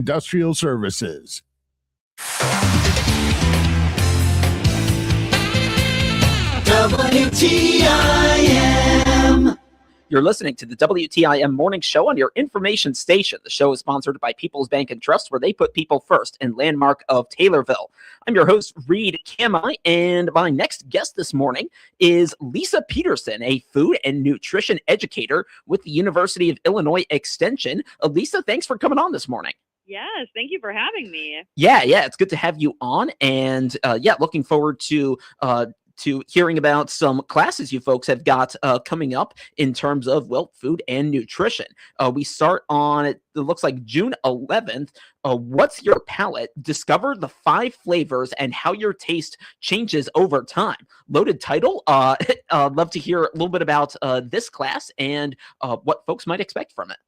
Industrial Services. WTIM. You're listening to the WTIM Morning Show on your information station. The show is sponsored by People's Bank and Trust, where they put people first in Landmark of Taylorville. I'm your host, Reed Kamai, and my next guest this morning is Lisa Peterson, a food and nutrition educator with the University of Illinois Extension. Lisa, thanks for coming on this morning. Yes, thank you for having me. Yeah, it's good to have you on, and looking forward to hearing about some classes you folks have got coming up in terms of, well, food and nutrition. We start on, it looks like June 11th. What's your palate? Discover the 5 flavors and how your taste changes over time. Loaded title. Love to hear a little bit about this class and what folks might expect from it.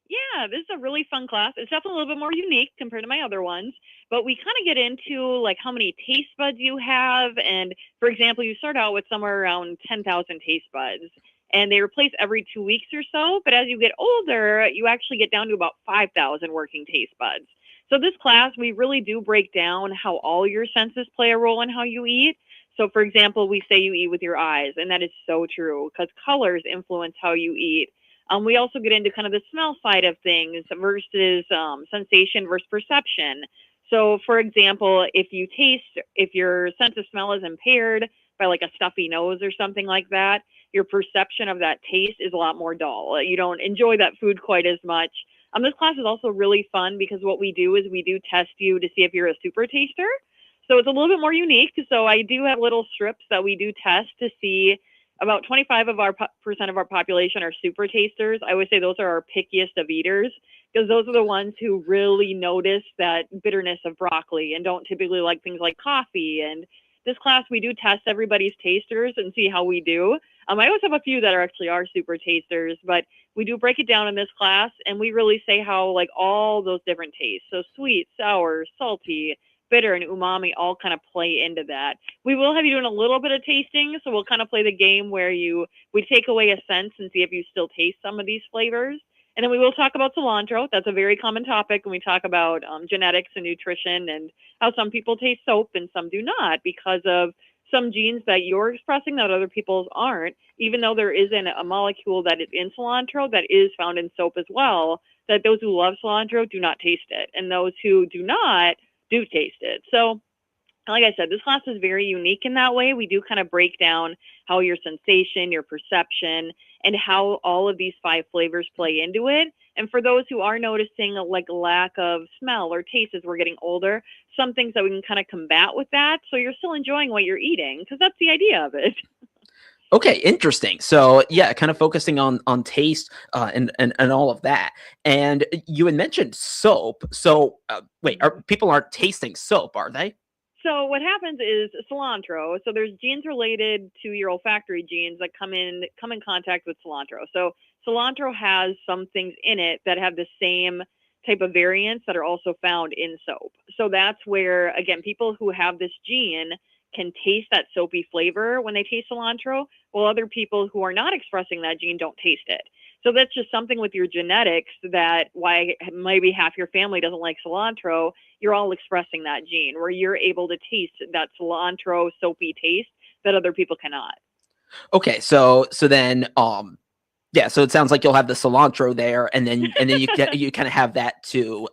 Yeah, this is a really fun class. It's definitely a little bit more unique compared to my other ones, but we kind of get into like how many taste buds you have. And for example, you start out with somewhere around 10,000 taste buds and they replace every 2 weeks or so. But as you get older, you actually get down to about 5,000 working taste buds. So this class, we really do break down how all your senses play a role in how you eat. So for example, we say you eat with your eyes, and that is so true because colors influence how you eat. We also get into kind of the smell side of things versus sensation versus perception. So, for example, if your sense of smell is impaired by like a stuffy nose or something like that, your perception of that taste is a lot more dull. You don't enjoy that food quite as much. This class is also really fun because what we do is we do test you to see if you're a super taster. So it's a little bit more unique. So I do have little strips that we do test to see. About 25% of our population are super tasters. I would say those are our pickiest of eaters because those are the ones who really notice that bitterness of broccoli and don't typically like things like coffee. And this class, we do test everybody's tasters and see how we do. I always have a few that are super tasters, but we do break it down in this class and we really say how like all those different tastes, so sweet, sour, salty, bitter, and umami all kind of play into that. We will have you doing a little bit of tasting, so we'll kind of play the game where we take away a sense and see if you still taste some of these flavors. And then we will talk about cilantro. That's a very common topic when we talk about genetics and nutrition and how some people taste soap and some do not because of some genes that you're expressing that other people's aren't, even though there isn't a molecule that is in cilantro that is found in soap as well, that those who love cilantro do not taste it. And those who do not do taste it. So like I said, this class is very unique in that way. We do kind of break down how your sensation, your perception, and how all of these 5 flavors play into it. And for those who are noticing like lack of smell or taste as we're getting older, some things that we can kind of combat with that. So you're still enjoying what you're eating because that's the idea of it. Okay, interesting. So yeah, kind of focusing on taste and all of that. And you had mentioned soap. So wait, people aren't tasting soap, are they? So what happens is cilantro. So there's genes related to your olfactory genes that come in contact with cilantro. So cilantro has some things in it that have the same type of variants that are also found in soap. So that's where, again, people who have this gene can taste that soapy flavor when they taste cilantro, while other people who are not expressing that gene don't taste it. So that's just something with your genetics that why maybe half your family doesn't like cilantro, you're all expressing that gene where you're able to taste that cilantro soapy taste that other people cannot. Okay, so then yeah, so it sounds like you'll have the cilantro there and then you kind of have that to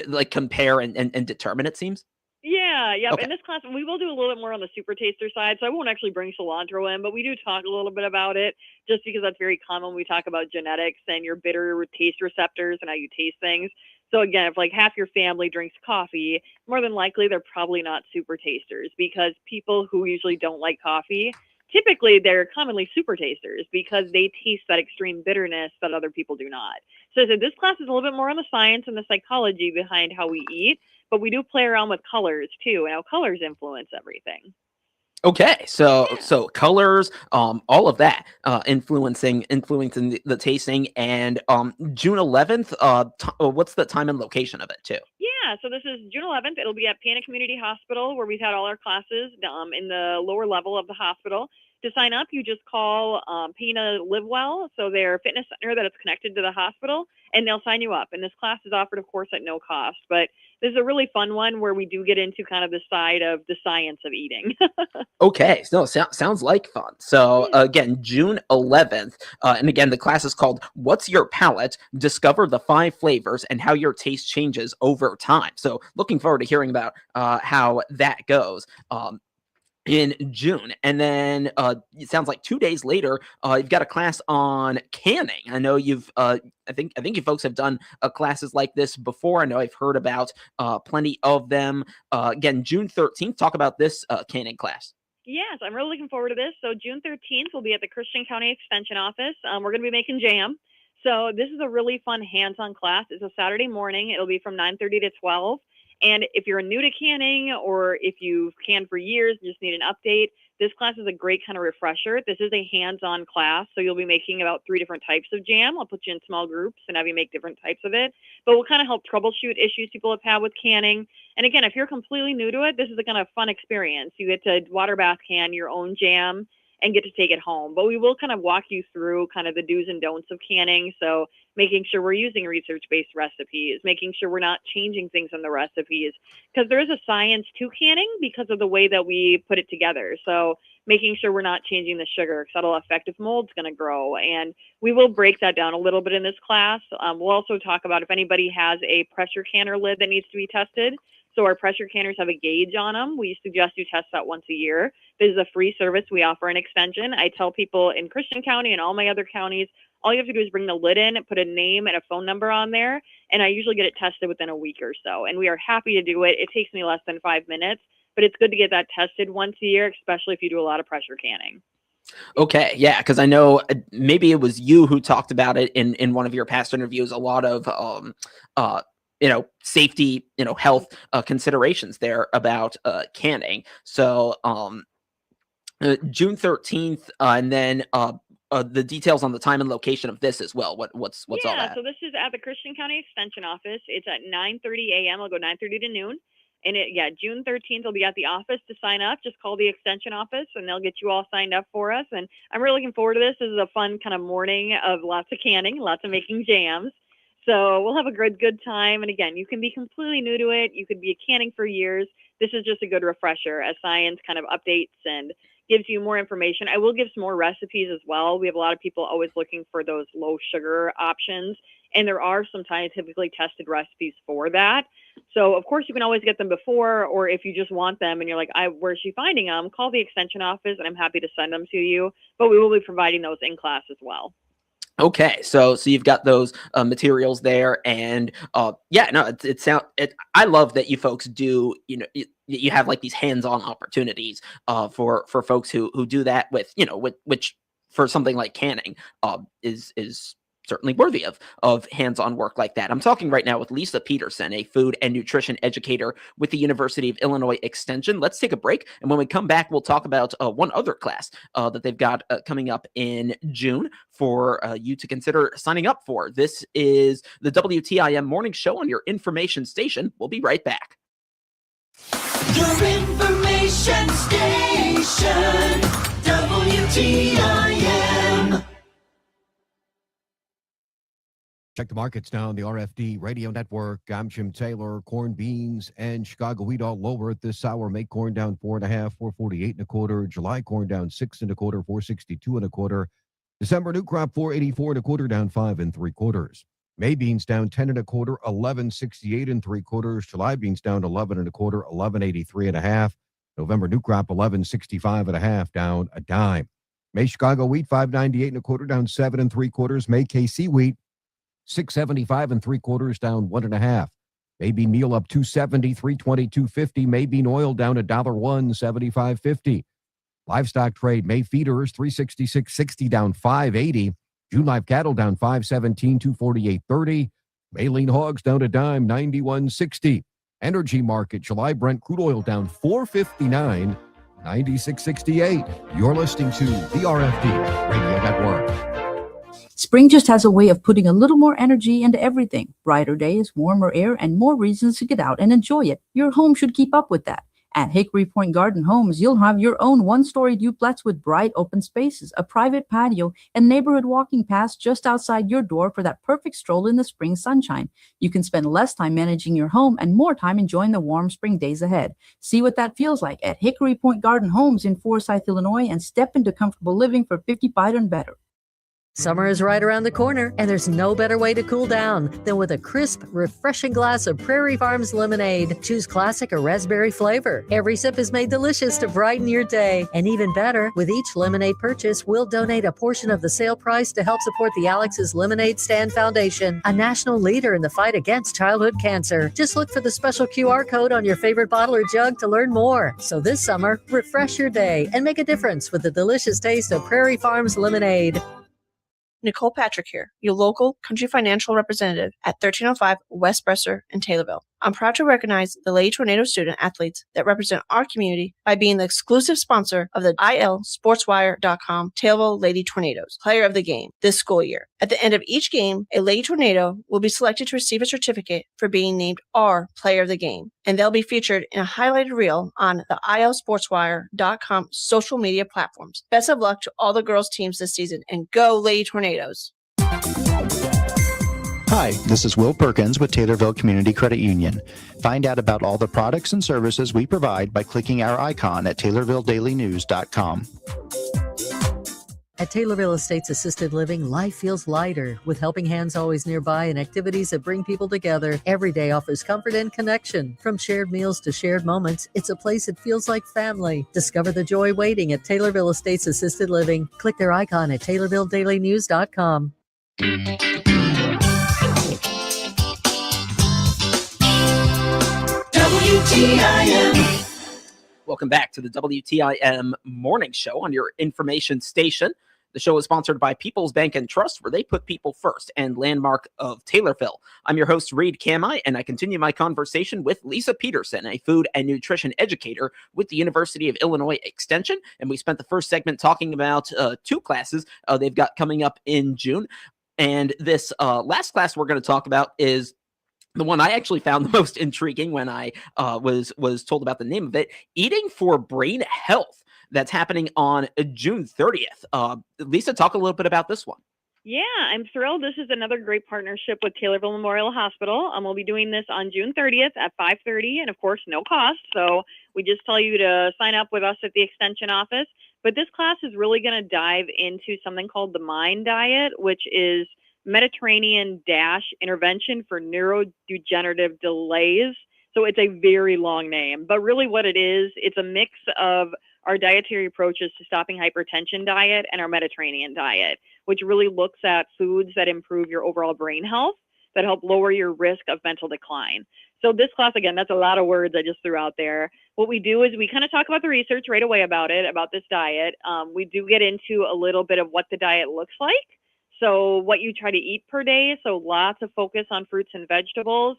like compare and determine, it seems. Yeah. Okay. In this class, we will do a little bit more on the super taster side. So I won't actually bring cilantro in, but we do talk a little bit about it just because that's very common when we talk about genetics and your bitter taste receptors and how you taste things. So again, if like half your family drinks coffee, more than likely they're probably not super tasters because people who usually don't like coffee, typically they're commonly super tasters because they taste that extreme bitterness that other people do not. So this class is a little bit more on the science and the psychology behind how we eat. But we do play around with colors too, and how colors influence everything. Okay, so colors, all of that, influencing the tasting, and June 11th. What's the time and location of it too? Yeah, so this is June 11th. It'll be at Pana Community Hospital where we've had all our classes in the lower level of the hospital. To sign up, you just call Pina Livewell, so their fitness center that is connected to the hospital, and they'll sign you up. And this class is offered, of course, at no cost. But this is a really fun one where we do get into kind of the side of the science of eating. Okay, so sounds like fun. So again, June 11th, and again, the class is called "What's Your Palate? Discover the 5 flavors and how your taste changes over time." So looking forward to hearing about how that goes. In June, and then it sounds like 2 days later, you've got a class on canning. I know you've, I think you folks have done classes like this before. I know I've heard about plenty of them. Again, June 13th. Talk about this canning class. Yes, I'm really looking forward to this. So June 13th, we'll be at the Christian County Extension Office. We're going to be making jam. So this is a really fun hands-on class. It's a Saturday morning. It'll be from 9:30 to 12. And if you're new to canning, or if you've canned for years and just need an update, this class is a great kind of refresher. This is a hands-on class, so you'll be making about 3 different types of jam. I'll put you in small groups and have you make different types of it. But we'll kind of help troubleshoot issues people have had with canning. And again, if you're completely new to it, this is a kind of fun experience. You get to water bath can your own jam and get to take it home. But we will kind of walk you through kind of the do's and don'ts of canning. So making sure we're using research-based recipes, making sure we're not changing things in the recipes, because there is a science to canning because of the way that we put it together. So making sure we're not changing the sugar, because that'll affect if mold's going to grow. And we will break that down a little bit in this class. We'll also talk about if anybody has a pressure canner lid that needs to be tested. So our pressure canners have a gauge on them. We suggest you test that once a year. This is a free service we offer in Extension. I tell people in Christian County and all my other counties, all you have to do is bring the lid in, put a name and a phone number on there, and I usually get it tested within a week or so. And we are happy to do it. It takes me less than 5 minutes, but it's good to get that tested once a year, especially if you do a lot of pressure canning. Okay, yeah, because I know maybe it was you who talked about it in one of your past interviews. A lot of safety, health considerations there about canning. So June 13th, and then the details on the time and location of this as well. What's all that? Yeah, so this is at the Christian County Extension Office. It's at 9:30 a.m. It'll go 9:30 to noon. And June 13th, will be at the office to sign up. Just call the Extension office and they'll get you all signed up for us. And I'm really looking forward to this. This is a fun kind of morning of lots of canning, lots of making jams. So we'll have a good time. And again, you can be completely new to it. You could be canning for years. This is just a good refresher as science kind of updates and gives you more information. I will give some more recipes as well. We have a lot of people always looking for those low sugar options. And there are some scientifically tested recipes for that. So, of course, you can always get them before, or if you just want them and you're like, where's she finding them? Call the Extension office and I'm happy to send them to you. But we will be providing those in class as well. Okay, so you've got those materials there, and I love that you folks do. You have like these hands-on opportunities for folks who do that with which for something like canning is certainly worthy of hands-on work like that. I'm talking right now with Lisa Peterson, a food and nutrition educator with the University of Illinois Extension. Let's take a break, and when we come back, we'll talk about one other class that they've got coming up in June for you to consider signing up for. This is the WTIM Morning Show on your information station. We'll be right back. Your information station, WTIM. Check the markets now on the RFD Radio Network. I'm Jim Taylor. Corn, beans, and Chicago wheat all lower at this hour. May corn down 4.5, 448.25. July corn down 6.25, 462.25. December new crop 484.25, down 5.75. May beans down 10.25, 1168.75. July beans down 11.25, 1183.5. November new crop 1165.5, down a dime. May Chicago wheat 598.25, down 7.75. May KC wheat 675.75, down 1.5. May bean meal up 270, 320, 250. May bean oil down $1, 75.50. Livestock trade, May feeders 366.60, down 5.80. June live cattle down 517, 248.30. May lean hogs down a dime, 91.60. Energy market, July Brent crude oil down 459, 96.68. You're listening to the RFD Radio Network. Spring just has a way of putting a little more energy into everything. Brighter days, warmer air, and more reasons to get out and enjoy it. Your home should keep up with that. At Hickory Point Garden Homes, you'll have your own one-story duplex with bright open spaces, a private patio, and neighborhood walking paths just outside your door for that perfect stroll in the spring sunshine. You can spend less time managing your home and more time enjoying the warm spring days ahead. See what that feels like at Hickory Point Garden Homes in Forsyth, Illinois, and step into comfortable living for 55 and better. Summer is right around the corner, and there's no better way to cool down than with a crisp, refreshing glass of Prairie Farms lemonade. Choose classic or raspberry flavor. Every sip is made delicious to brighten your day. And even better, with each lemonade purchase, we'll donate a portion of the sale price to help support the Alex's Lemonade Stand Foundation, a national leader in the fight against childhood cancer. Just look for the special QR code on your favorite bottle or jug to learn more. So this summer, refresh your day and make a difference with the delicious taste of Prairie Farms lemonade. Nicole Patrick here, your local country financial representative at 1305 West Bresser in Taylorville. I'm proud to recognize the Lady Tornado student athletes that represent our community by being the exclusive sponsor of the ILSportswire.com Taylorville Lady Tornadoes Player of the Game this school year. At the end of each game, a Lady Tornado will be selected to receive a certificate for being named our Player of the Game, and they'll be featured in a highlighted reel on the ILSportswire.com social media platforms. Best of luck to all the girls' teams this season, and go Lady Tornadoes! Hi, this is Will Perkins with Taylorville Community Credit Union. Find out about all the products and services we provide by clicking our icon at TaylorvilleDailyNews.com. At Taylorville Estates Assisted Living, life feels lighter. With helping hands always nearby and activities that bring people together, every day offers comfort and connection. From shared meals to shared moments, it's a place that feels like family. Discover the joy waiting at Taylorville Estates Assisted Living. Click their icon at TaylorvilleDailyNews.com. WTIM. Welcome back to the WTIM morning show on your information station. The show is sponsored by People's Bank and Trust, where they put people first, and Landmark of Taylorville. I'm your host, Reed Kamai, and I continue my conversation with Lisa Peterson, a food and nutrition educator with the University of Illinois Extension. And we spent the first segment talking about two classes they've got coming up in June. And this last class we're going to talk about is the one I actually found the most intriguing when I was told about the name of it, Eating for Brain Health. That's happening on June 30th. Lisa, talk a little bit about this one. Yeah, I'm thrilled. This is another great partnership with Taylorville Memorial Hospital. We'll be doing this on June 30th at 5:30, and of course, no cost. So we just tell you to sign up with us at the Extension office. But this class is really going to dive into something called the MIND diet, which is Mediterranean intervention for neurodegenerative delays. So it's a very long name, but really what it is, it's a mix of our dietary approaches to stopping hypertension diet and our Mediterranean diet, which really looks at foods that improve your overall brain health, that help lower your risk of mental decline. So this class, again, that's a lot of words I just threw out there. What we do is we kind of talk about the research right away about this diet. We do get into a little bit of what the diet looks like. So what you try to eat per day. So lots of focus on fruits and vegetables.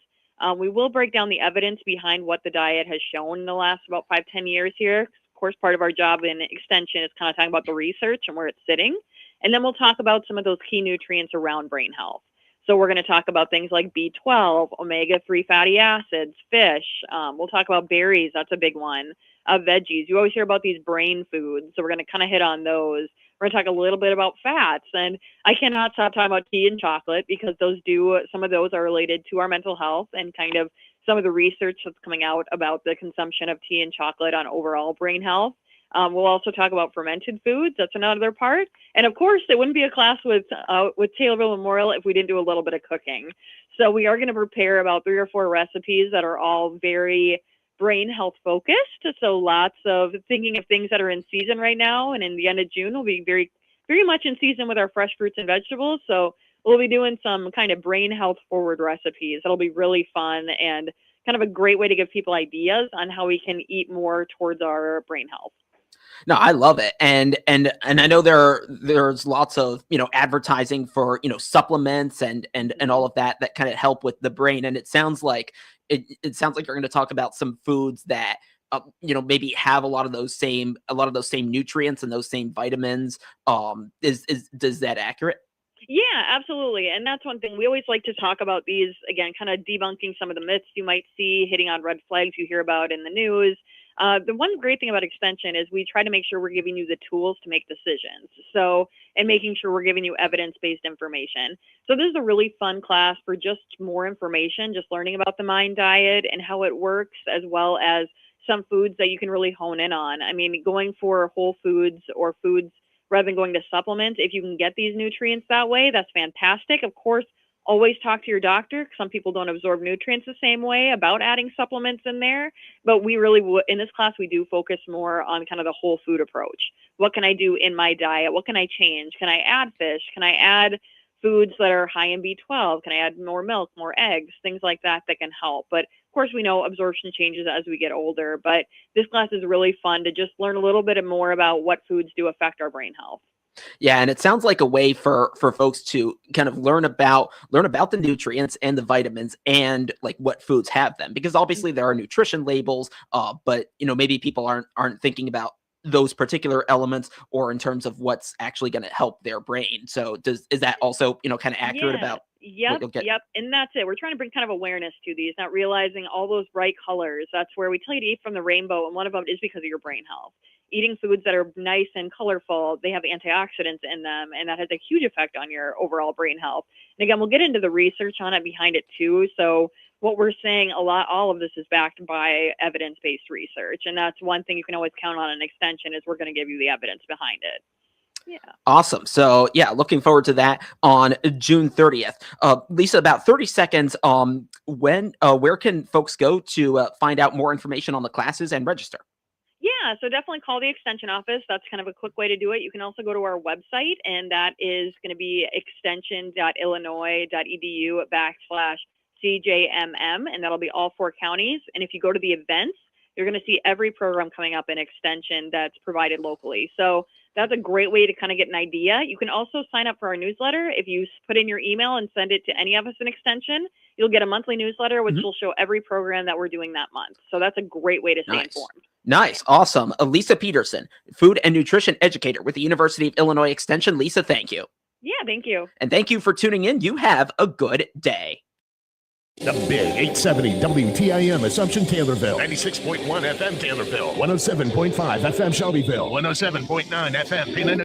We will break down the evidence behind what the diet has shown in the last about 5-10 years here. Of course, part of our job in Extension is kind of talking about the research and where it's sitting. And then we'll talk about some of those key nutrients around brain health. So we're going to talk about things like B12, omega-3 fatty acids, fish. We'll talk about berries. That's a big one. Veggies. You always hear about these brain foods. So we're going to kind of hit on those. We're going to talk a little bit about fats. And I cannot stop talking about tea and chocolate because some of those are related to our mental health and kind of some of the research that's coming out about the consumption of tea and chocolate on overall brain health. We'll also talk about fermented foods. That's another part. And of course, it wouldn't be a class with Taylorville Memorial if we didn't do a little bit of cooking. So we are going to prepare about 3 or 4 recipes that are all very brain health focused. So lots of thinking of things that are in season right now. And in the end of June, we'll be very, very much in season with our fresh fruits and vegetables. So we'll be doing some kind of brain health forward recipes. That'll be really fun and kind of a great way to give people ideas on how we can eat more towards our brain health. No, I love it. And I know there's lots of, advertising for, supplements and all of that kind of help with the brain. And it sounds like you're going to talk about some foods that, maybe have a lot of those same nutrients and those same vitamins. Is that accurate? Yeah, absolutely. And that's one thing we always like to talk about these, again, kind of debunking some of the myths you might see, hitting on red flags you hear about in the news. The one great thing about Extension is we try to make sure we're giving you the tools to make decisions. So, and making sure we're giving you evidence-based information. So this is a really fun class for just more information, just learning about the Mind diet and how it works, as well as some foods that you can really hone in on. I mean, going for whole foods or foods rather than going to supplements, if you can get these nutrients that way, that's fantastic. Of course, always talk to your doctor. Some people don't absorb nutrients the same way about adding supplements in there, but we really in this class, we do focus more on kind of the whole food approach. What can I do in my diet? What can I change? Can I add fish? Can I add foods that are high in B12? Can I add more milk, more eggs, things like that can help? But of course, we know absorption changes as we get older, but this class is really fun to just learn a little bit more about what foods do affect our brain health. Yeah, and it sounds like a way for folks to kind of learn about the nutrients and the vitamins and like what foods have them, because obviously there are nutrition labels, but maybe people aren't thinking about those particular elements or in terms of what's actually going to help their brain. So is that also kind of accurate about? Yep. And that's it. We're trying to bring kind of awareness to these, not realizing all those bright colors. That's where we tell you to eat from the rainbow, and one of them is because of your brain health. Eating foods that are nice and colorful, they have antioxidants in them, and that has a huge effect on your overall brain health. And again, we'll get into the research on it behind it too. So what we're saying all of this is backed by evidence-based research. And that's one thing you can always count on in Extension, is we're going to give you the evidence behind it. Yeah. Awesome. So yeah, looking forward to that on June 30th. Lisa, about 30 seconds. Where can folks go to find out more information on the classes and register? Yeah, so definitely call the Extension office. That's kind of a quick way to do it. You can also go to our website, and that is going to be extension.illinois.edu/CJMM, and that'll be all 4 counties. And if you go to the events, you're going to see every program coming up in Extension that's provided locally. So that's a great way to kind of get an idea. You can also sign up for our newsletter. If you put in your email and send it to any of us in Extension, you'll get a monthly newsletter, which will show every program that we're doing that month. So that's a great way to stay informed. Nice. Awesome. Lisa Peterson, food and nutrition educator with the University of Illinois Extension. Lisa, thank you. Yeah, thank you. And thank you for tuning in. You have a good day. The Big 870 WTIM Assumption Taylorville. 96.1 FM Taylorville. 107.5 FM Shelbyville. 107.9 FM Peanut.